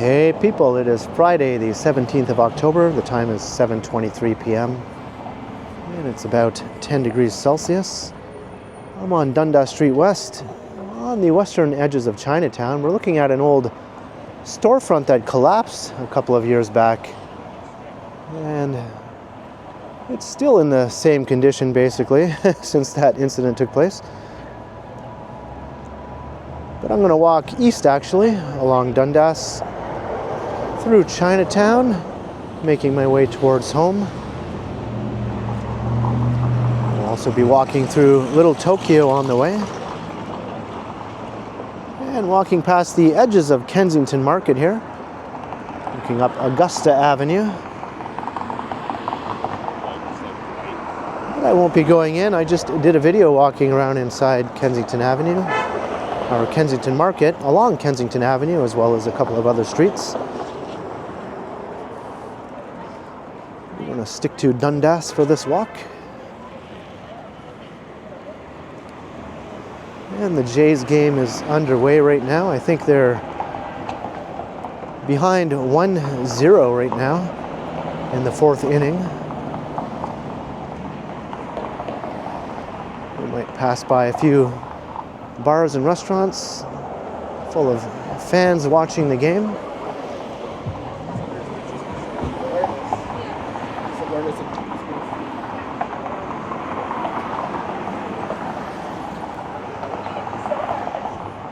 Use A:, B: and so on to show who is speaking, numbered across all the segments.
A: Hey people, it is Friday the 17th of October. The time is 7:23 p.m. and it's about 10 degrees Celsius. I'm on Dundas Street West, on the western edges of Chinatown. We're looking at an old storefront that collapsed a couple of years back, and it's still in the same condition basically since that incident took place. But I'm going to walk east actually, along Dundas, through Chinatown, making my way towards home. I'll also be walking through Little Tokyo on the way, and walking past the edges of Kensington Market here, looking up Augusta Avenue. But I won't be going in. I just did a video walking around inside Kensington Avenue, or Kensington Market, along Kensington Avenue, as well as a couple of other streets. I'm going to stick to Dundas for this walk. And the Jays game is underway right now. I think they're behind 1-0 right now in the fourth inning. We might pass by a few bars and restaurants full of fans watching the game.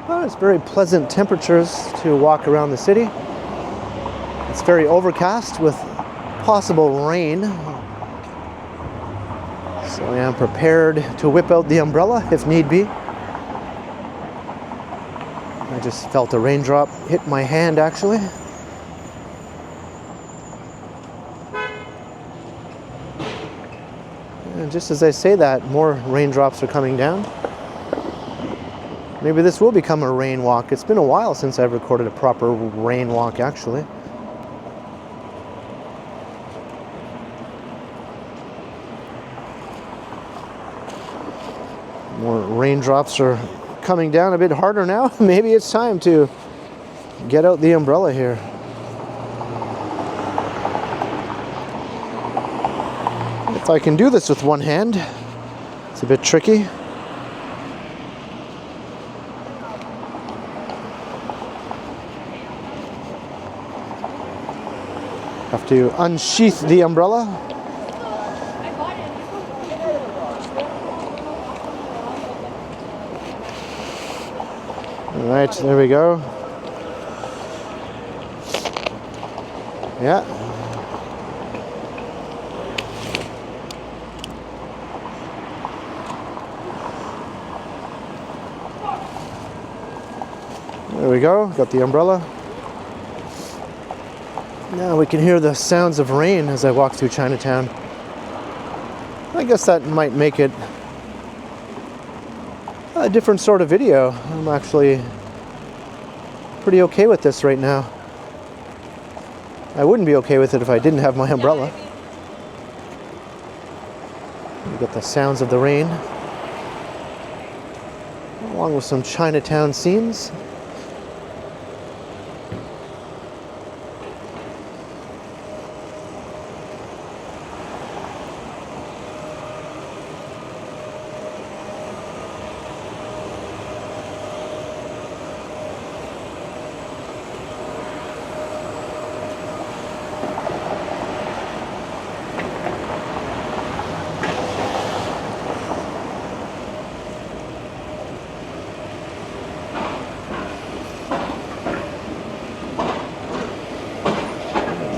A: Well, it's very pleasant temperatures to walk around the city. It's very overcast with possible rain, so I am prepared to whip out the umbrella if need be. I just felt a raindrop hit my hand actually. And just as I say that, more raindrops are coming down. Maybe this will become a rain walk. It's been a while since I've recorded a proper rain walk actually. More raindrops are coming down a bit harder now. Maybe it's time to get out the umbrella here. If I can do this with one hand, it's a bit tricky. Have to unsheath the umbrella. All right, there we go. Yeah. There we go, got the umbrella. Now we can hear the sounds of rain as I walk through Chinatown. I guess that might make it a different sort of video. I'm actually pretty okay with this right now. I wouldn't be okay with it if I didn't have my umbrella. You get the sounds of the rain, along with some Chinatown scenes.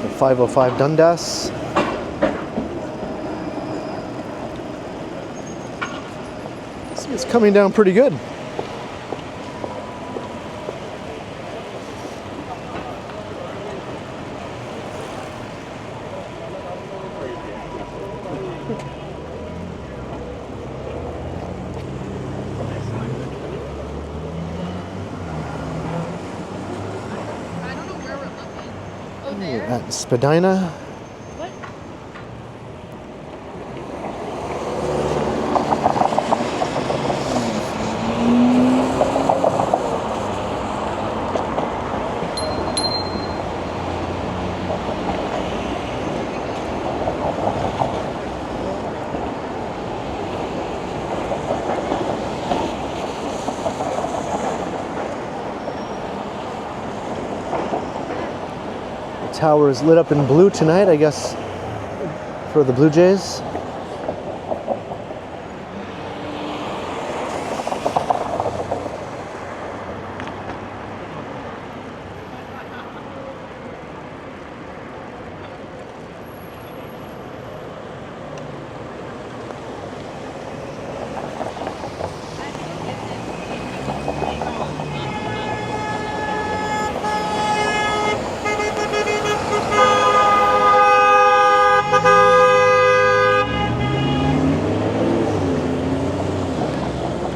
A: The 505 Dundas. It's coming down pretty good. At Spadina.
B: What?
A: tower is lit up in blue tonight, I guess, for the Blue Jays.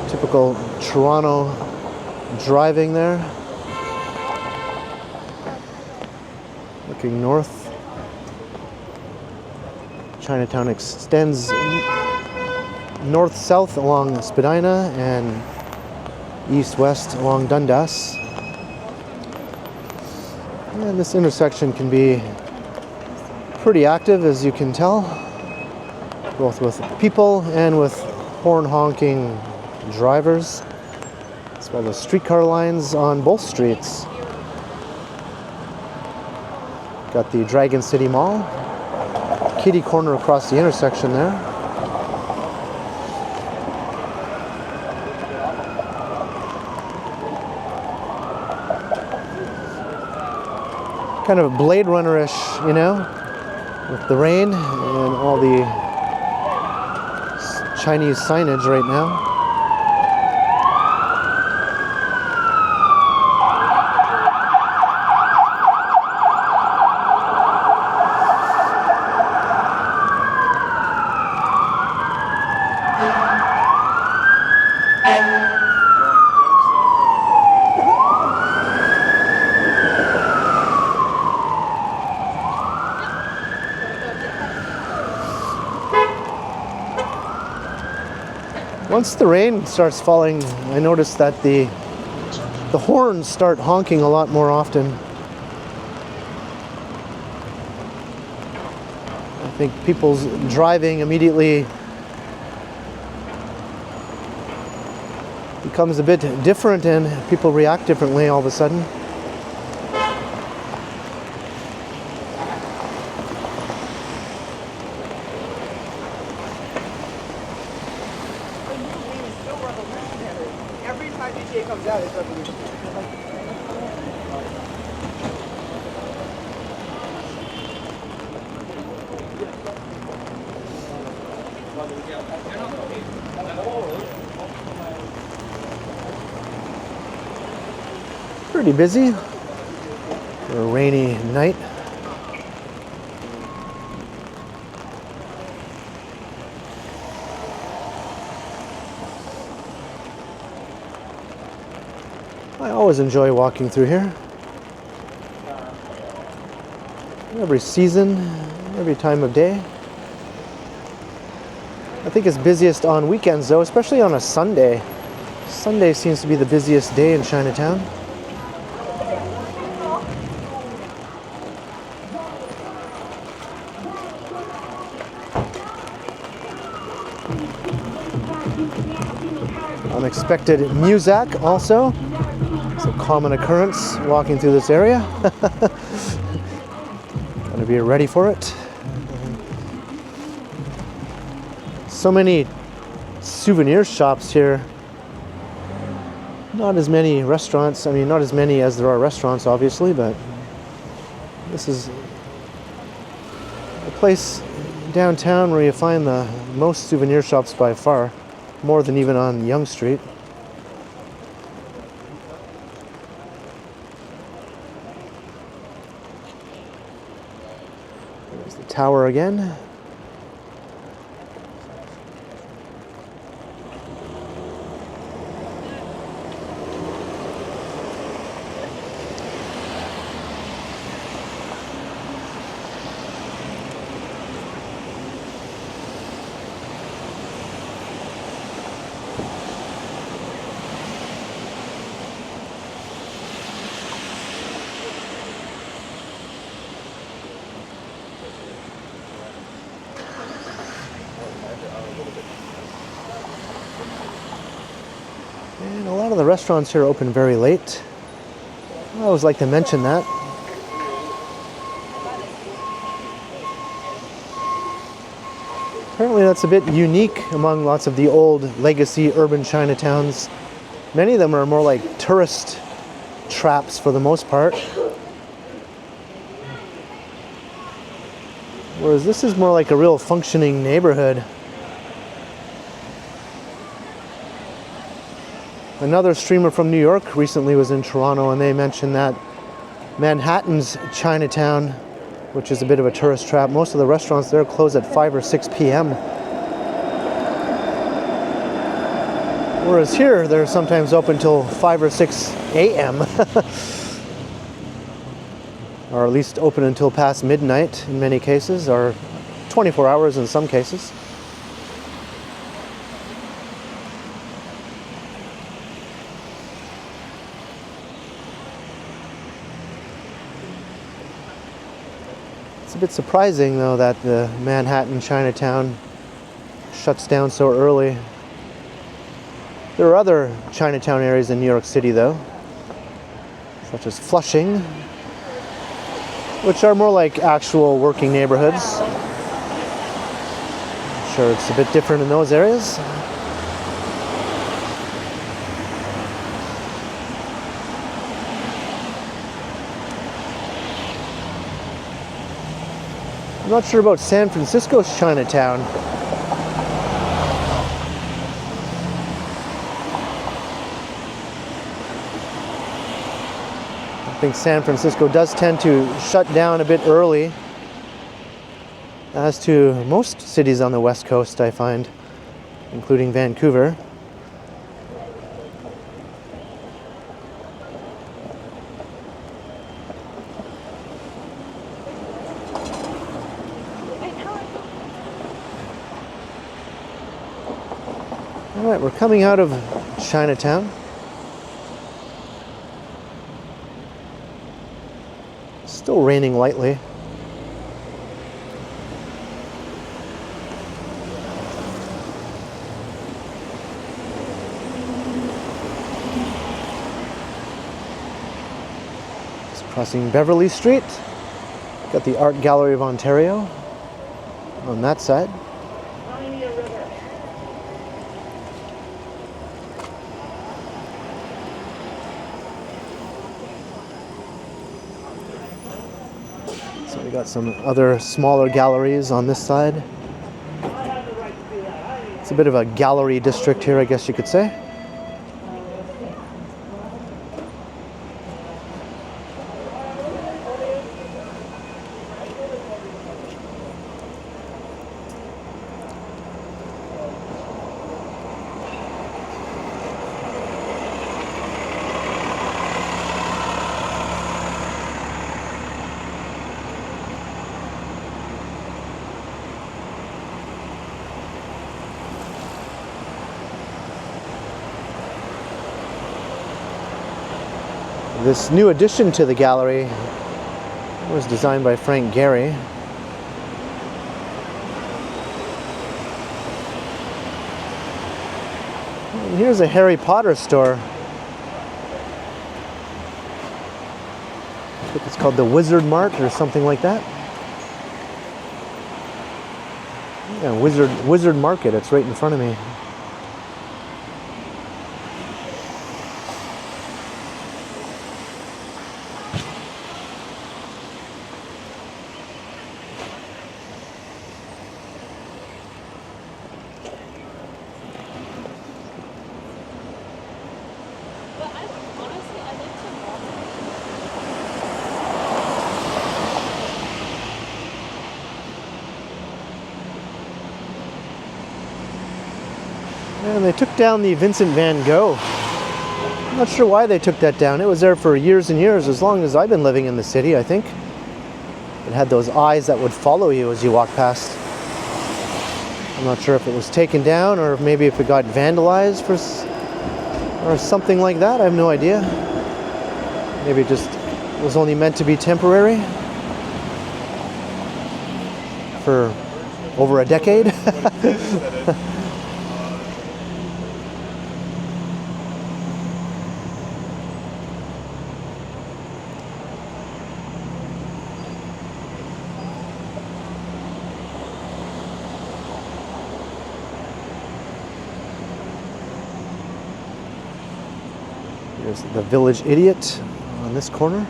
A: Typical Toronto driving there. Looking north. Chinatown extends north-south along Spadina and east-west along Dundas. And this intersection can be pretty active, as you can tell, both with people and with horn honking drivers, as well as streetcar lines on both streets. Got the Dragon City Mall, kitty corner across the intersection there. Kind of Blade Runner-ish, you know, with the rain and all the Chinese signage right now. Once the rain starts falling, I noticed that the horns start honking a lot more often. I think people's driving immediately becomes a bit different and people react differently all of a sudden.
B: Every time DJI comes out, it's revolution.
A: Pretty busy for a rainy night. I always enjoy walking through here. Every season, every time of day. I think it's busiest on weekends though, especially on a Sunday. Sunday seems to be the busiest day in Chinatown. Unexpected music also. It's a common occurrence walking through this area. Gotta be ready for it. So many souvenir shops here. Not as many restaurants. I mean, not as many as there are restaurants, obviously, but this is a place downtown where you find the most souvenir shops by far, more than even on Yonge Street. There's the tower again. And a lot of the restaurants here open very late. I always like to mention that. that's a bit unique among lots of the old legacy urban Chinatowns. Many of them are more like tourist traps for the most part. Whereas this is more like a real functioning neighborhood. Another streamer from New York recently was in Toronto, and they mentioned that Manhattan's Chinatown, which is a bit of a tourist trap, most of the restaurants there close at 5 or 6 p.m. Whereas here, they're sometimes open till 5 or 6 a.m. or at least open until past midnight in many cases, or 24 hours in some cases. It's a bit surprising, though, that the Manhattan Chinatown shuts down so early. There are other Chinatown areas in New York City, though, such as Flushing, which are more like actual working neighborhoods. I'm sure it's a bit different in those areas. I'm not sure about San Francisco's Chinatown. I think San Francisco does tend to shut down a bit early, as to most cities on the West Coast, I find, including Vancouver. All right, we're coming out of Chinatown. Still raining lightly. Just crossing Beverly Street. Got the Art Gallery of Ontario on that side. We got some other smaller galleries on this side. It's a bit of a gallery district here, I guess you could say. This new addition to the gallery was designed by Frank Gehry. And here's a Harry Potter store. I think it's called the Wizard Mart or something like that. Yeah, Wizard Market, it's right in front of me. And they took down the Vincent van Gogh. I'm not sure why they took that down. It was there for years and years, as long as I've been living in the city, I think. It had those eyes that would follow you as you walk past. I'm not sure if it was taken down or maybe if it got vandalized or something like that. I have no idea. Maybe it just was only meant to be temporary for over a decade. There's the Village Idiot on this corner.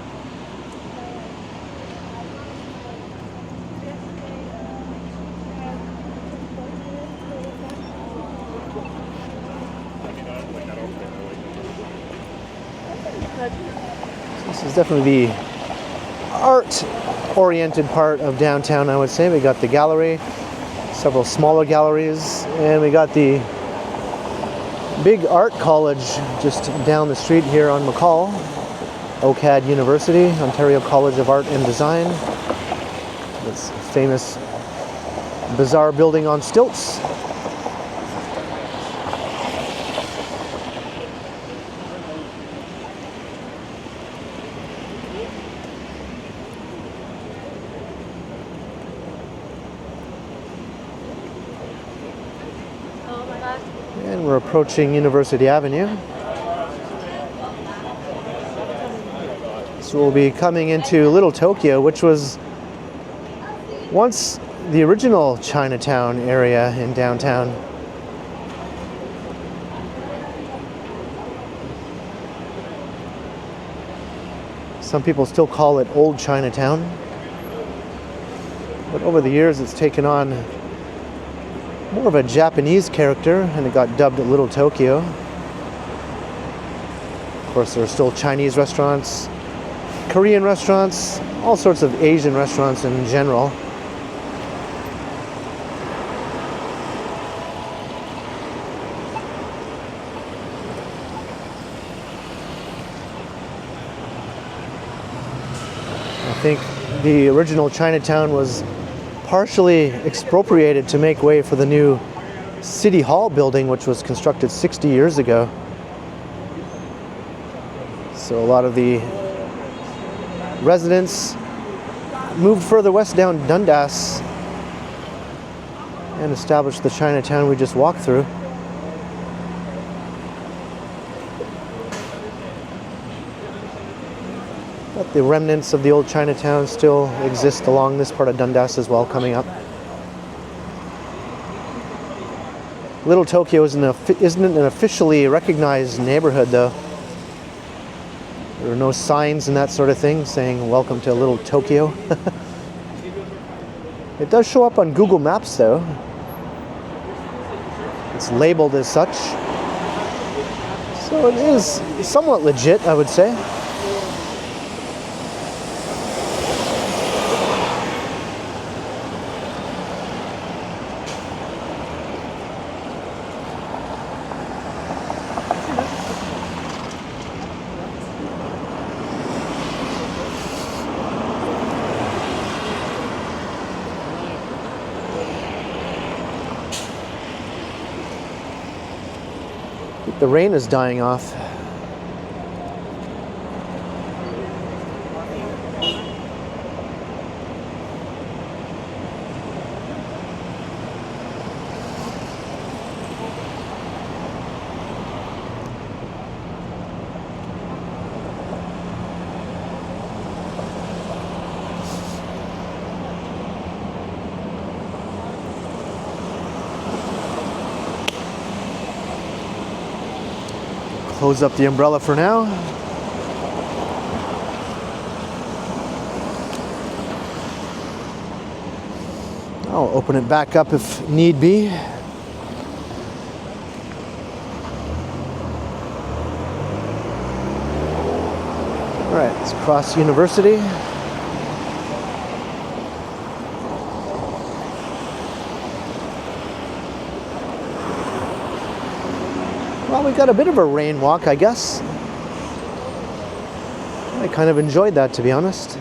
A: This is definitely the art-oriented part of downtown, I would say. We got the gallery, several smaller galleries, and we got the big art college just down the street here on McCall. OCAD University, Ontario College of Art and Design. This famous bizarre building on stilts. And we're approaching University Avenue. So we'll be coming into Little Tokyo, which was once the original Chinatown area in downtown. Some people still call it Old Chinatown. But over the years it's taken on more of a Japanese character, and it got dubbed Little Tokyo. Of course, there are still Chinese restaurants, Korean restaurants, all sorts of Asian restaurants in general. I think the original Chinatown was partially expropriated to make way for the new City Hall building, which was constructed 60 years ago. So a lot of the residents moved further west down Dundas and established the Chinatown we just walked through. But the remnants of the old Chinatown still exist along this part of Dundas as well, coming up. Little Tokyo isn't an officially recognized neighborhood, though. There are no signs and that sort of thing saying welcome to Little Tokyo. It does show up on Google Maps, though. It's labeled as such. So it is somewhat legit, I would say. The rain is dying off. Close up the umbrella for now. I'll open it back up if need be. All right, let's cross University. Well, we got a bit of a rain walk, I guess. I kind of enjoyed that, to be honest.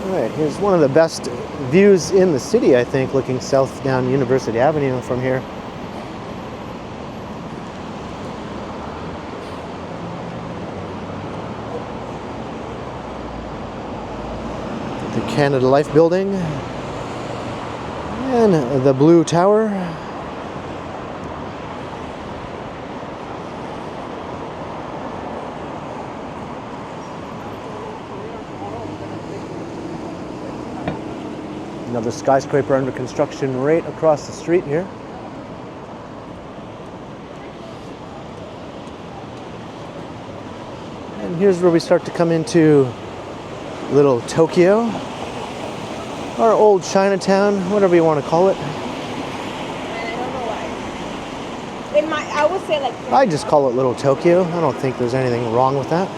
A: Alright, here's one of the best views in the city, I think, looking south down University Avenue from here. The Canada Life building. And the Blue Tower. Another skyscraper under construction right across the street here. And here's where we start to come into Little Tokyo, or Old Chinatown, whatever you want to call it.
C: I don't know why. I would say like.
A: I just call it Little Tokyo. I don't think there's anything wrong with that.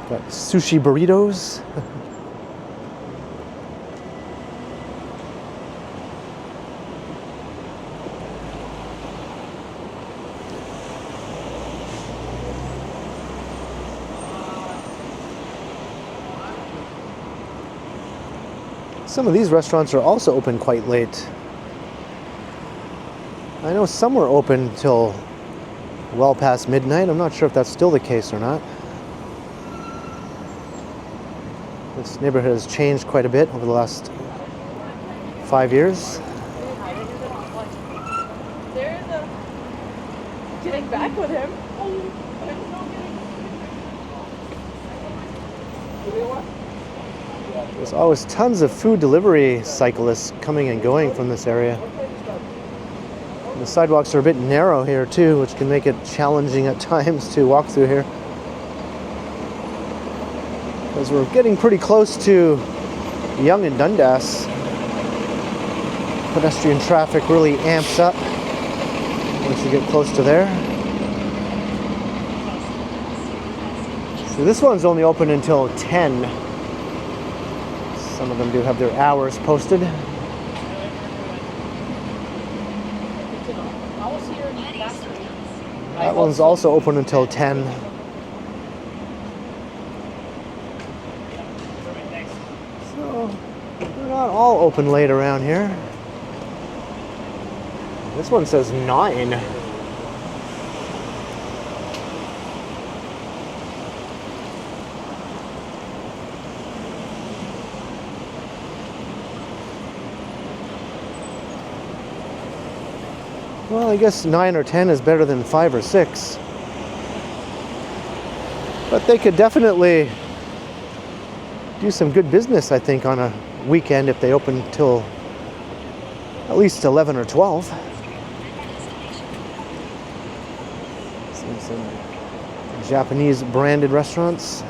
A: Got sushi burritos. Some of these restaurants are also open quite late. I know some were open till well past midnight. I'm not sure if that's still the case or not. This neighborhood has changed quite a bit over the last 5 years.
C: There's a getting back with him.
A: There's always tons of food delivery cyclists coming and going from this area. And the sidewalks are a bit narrow here too, which can make it challenging at times to walk through here. Because we're getting pretty close to Yonge Dundas. Pedestrian traffic really amps up once you get close to there. So this one's only open until 10. Some of them do have their hours posted. That one's also open until 10. So they're not all open late around here. This one says 9. Well, I guess 9 or 10 is better than 5 or 6. But they could definitely do some good business, I think, on a weekend if they open till at least 11 or 12. Some Japanese branded restaurants.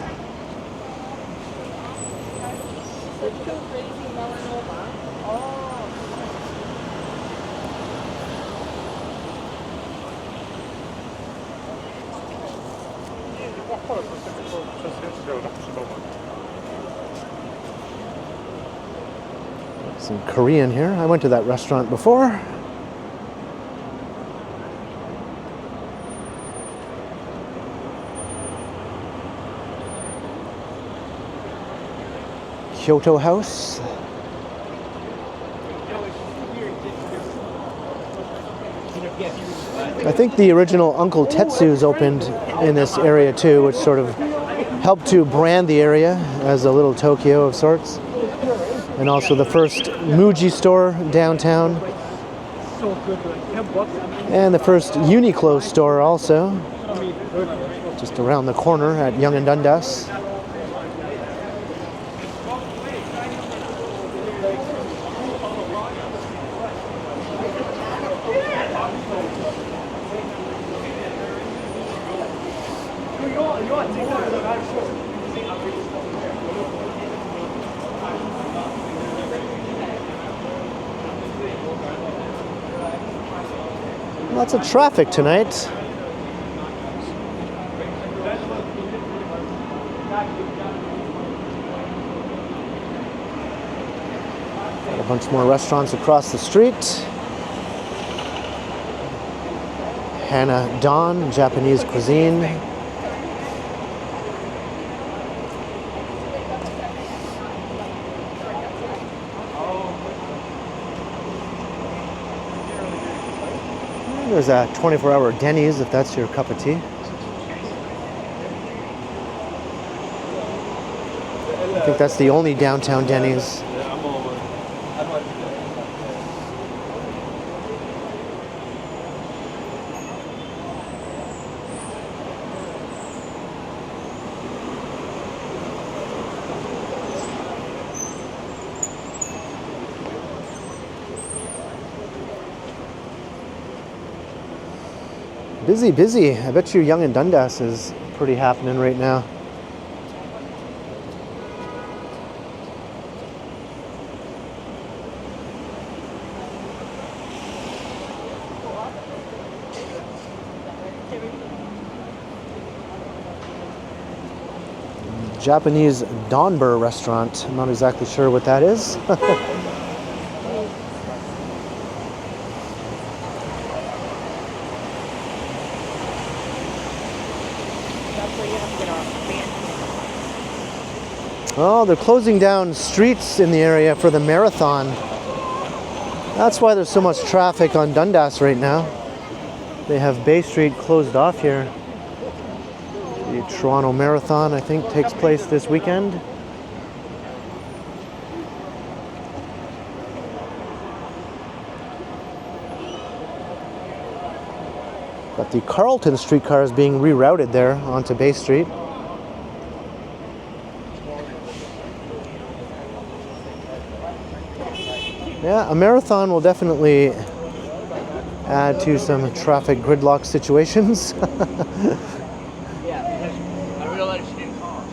A: Some Korean here. I went to that restaurant before. Kyoto House. I think the original Uncle Tetsu's opened in this area too, which sort of helped to brand the area as a little Tokyo of sorts. And also the first Muji store downtown. And the first Uniqlo store also, just around the corner at Yonge Dundas. Lots of traffic tonight. Got a bunch more restaurants across the street. Hana Don, Japanese cuisine. There's a 24-hour Denny's if that's your cup of tea. I think that's the only downtown Denny's. Busy, busy. I bet you Yonge Dundas is pretty happening right now. Japanese Donbur restaurant. I'm not exactly sure what that is. Oh, they're closing down streets in the area for the marathon. That's why there's so much traffic on Dundas right now. They have Bay Street closed off here. The Toronto Marathon, I think, takes place this weekend. But the Carlton streetcar is being rerouted there onto Bay Street. Yeah, a marathon will definitely add to some traffic gridlock situations.
B: Yeah, I realized she didn't call.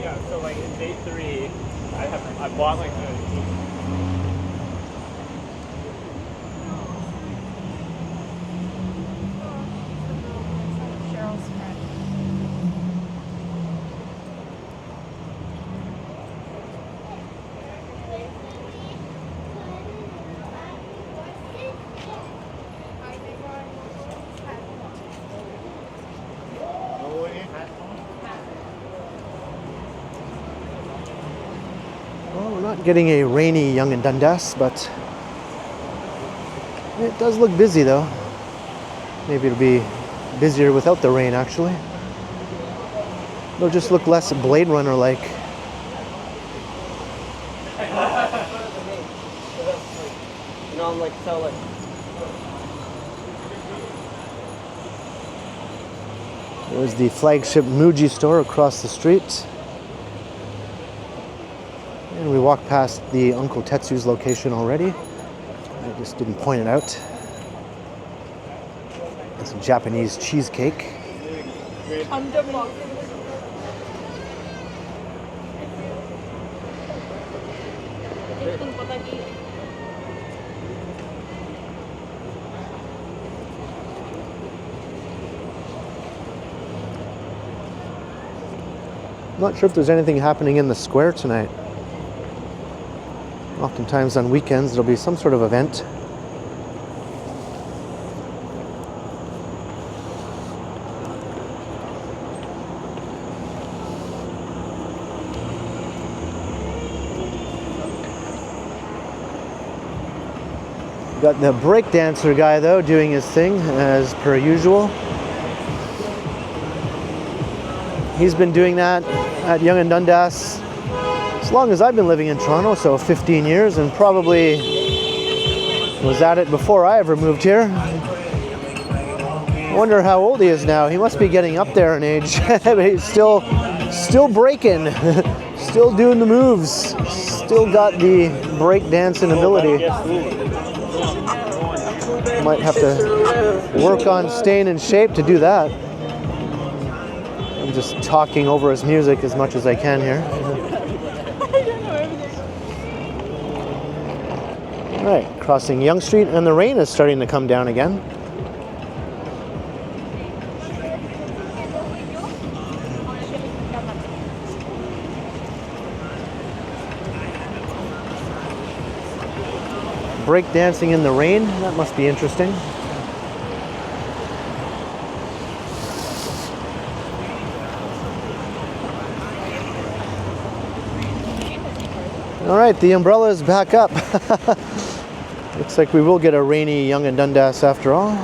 B: Yeah, so like in day 3, I bought like the
A: Well, we're not getting a rainy Yonge Dundas, but it does look busy though. Maybe it'll be busier without the rain actually. It'll just look less Blade Runner like.
B: You know, I'm like so like.
A: There's the flagship Muji store across the street. And we walked past the Uncle Tetsu's location already. I just didn't point it out. It's a Japanese cheesecake. Not sure if there's anything happening in the square tonight. Oftentimes on weekends there'll be some sort of event. Got the breakdancer guy though doing his thing as per usual. He's been doing that at Yonge Dundas as long as I've been living in Toronto, so 15 years, and probably was at it before I ever moved here. I wonder how old he is now. He must be getting up there in age, but he's still breaking, still doing the moves, still got the break dancing ability. Might have to work on staying in shape to do that. I'm just talking over his music as much as I can here. All right, crossing Yonge Street, and the rain is starting to come down again. Break dancing in the rain, that must be interesting. All right, the umbrella is back up. Looks like we will get a rainy Yonge Dundas after all.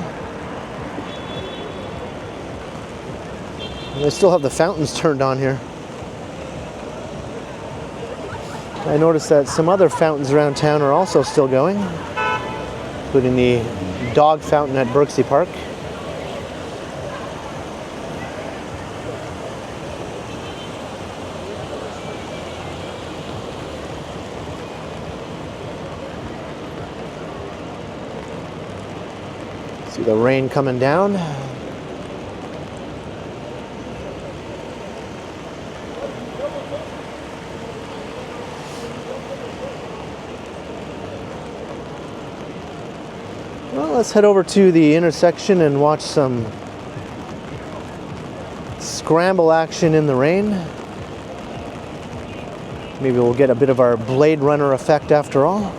A: They still have the fountains turned on here. I noticed that some other fountains around town are also still going, including the dog fountain at Berksey Park. See the rain coming down. Well, let's head over to the intersection and watch some scramble action in the rain. Maybe we'll get a bit of our Blade Runner effect after all.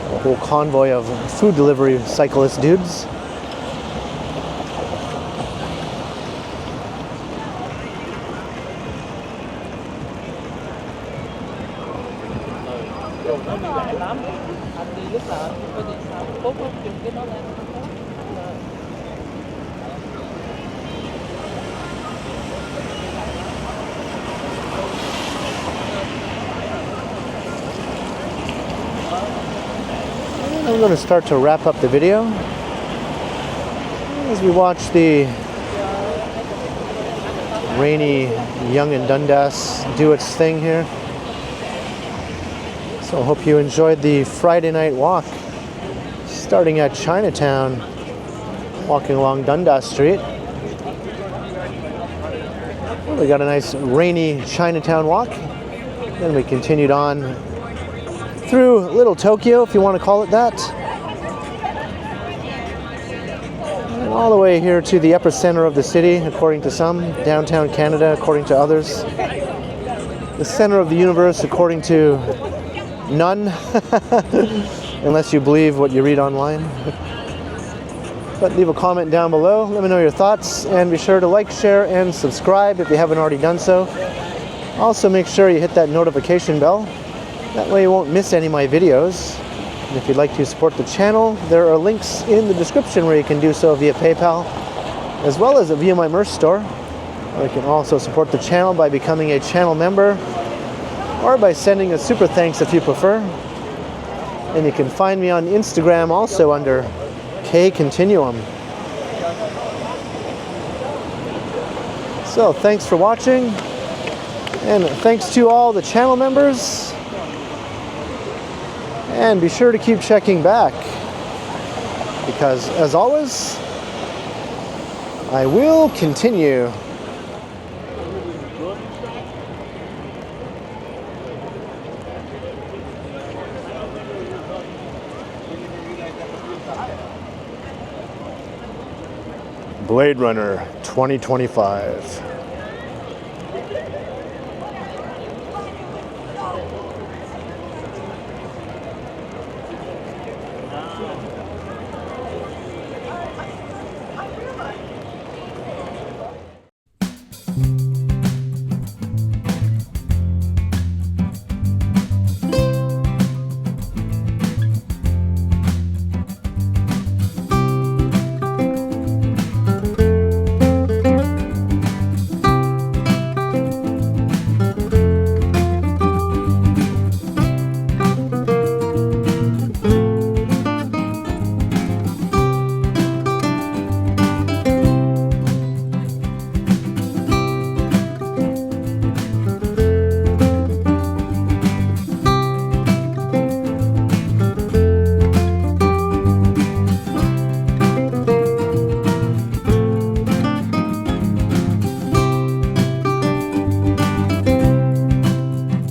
A: A whole convoy of food delivery cyclist dudes.
B: Nó đi lại lắm. Anh đi lúc là anh có gì sao tốt không chừng cái nó lên.
A: I'm going to start to wrap up the video as we watch the rainy Yonge Dundas do its thing here. So I hope you enjoyed the Friday night walk, starting at Chinatown, walking along Dundas Street. Well, we got a nice rainy Chinatown walk. Then we continued on through Little Tokyo, if you want to call it that. And all the way here to the epicenter of the city, according to some, downtown Canada, according to others. The center of the universe, according to none, unless you believe what you read online. But leave a comment down below, let me know your thoughts, and be sure to like, share, and subscribe if you haven't already done so. Also make sure you hit that notification bell, that way you won't miss any of my videos. And if you'd like to support the channel, there are links in the description where you can do so via PayPal, as well as via my merch store. Or you can also support the channel by becoming a channel member, or by sending a super thanks if you prefer. And you can find me on Instagram also under KContinuum. So thanks for watching, and thanks to all the channel members. And be sure to keep checking back, because as always, I will continue. Blade Runner 2025.